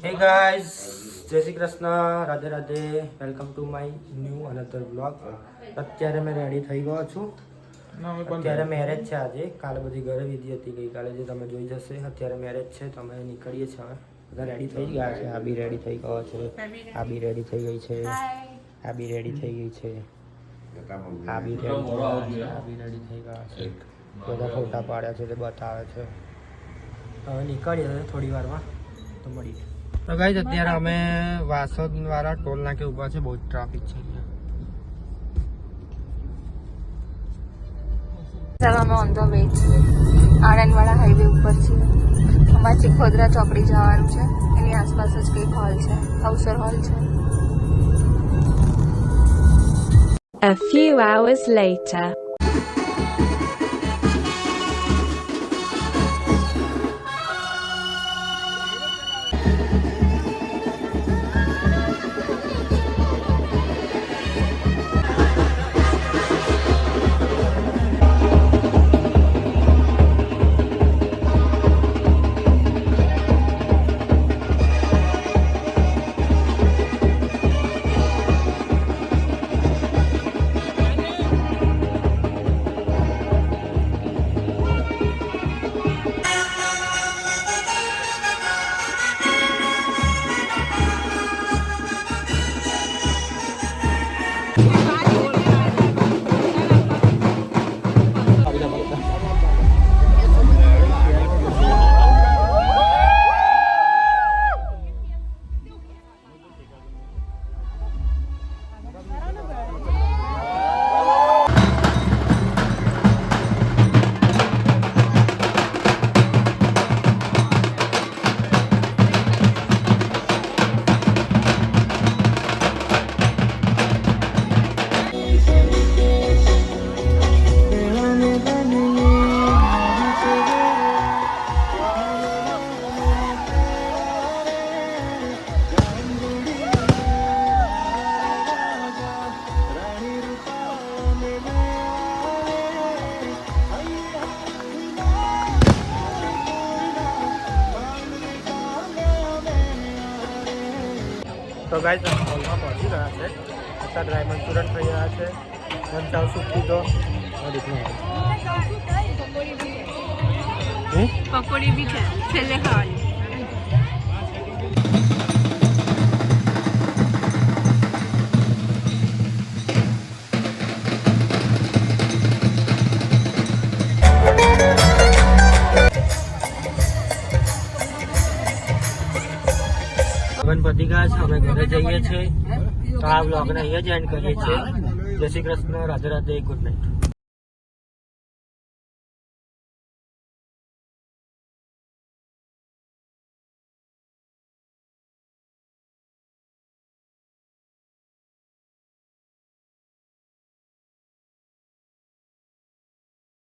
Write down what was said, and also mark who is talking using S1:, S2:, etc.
S1: Hey guys, જય Shri Krishna, Radhe Radhe, welcome to my new another blog. અત્યારે મેં રેડી થઈ ગયો છું. અત્યારે મેરેજ છે આજે. કાલે બધી ઘરે વિધિ હતી ગઈકાલે, જે તમે જોઈ જશે. અત્યારે મેરેજ છે તો અમે નીકળીએ છીએ હવે. બધા રેડી થઈ ગયા છે. આ બી રેડી થઈ ગયો છે, આ બી રેડી થઈ ગઈ છે, આ બી રેડી થઈ ગઈ છે, આ બી રેડી થઈ ગયા છે. બધા ફોટા પાડ્યા છે તે બતાવે છે. હવે નીકળીએ થોડી વારમાં તો મળીએ. તો ગાઈસ અત્યારે અમે વાસદ વાળા ટોલ નાકે ઉભા છે. બહુ જ ટ્રાફિક છે
S2: અહીંયા. અમે ઓન ધ વે છીએ, આણંદવાળા હાઈવે ઉપર છીએ. અમારે ચીખોદરા ચોકડી જવાનું છે. એની આસપાસ જ કંઈક હોલ છે, અવસર હોલ છે.
S3: A few hours later.
S1: તો ગાઈસ અમે હોલમાં પહોંચી ગયા છે. અત્યારે ડ્રાય મંચુરિયન થઈ રહ્યા છે. વંચાવ સૂપ પીધો.
S2: પકોડી બી છે, છેલ્લે ખાવાની.
S1: ગણપતિ ગયા છે, અમે ઘરે જઈએ છીએ. તો આ બ્લોગને અહીંયા જ એન્ડ કરીએ છીએ. જય શ્રી કૃષ્ણ, રાધે રાધે, ગુડ નાઇટ.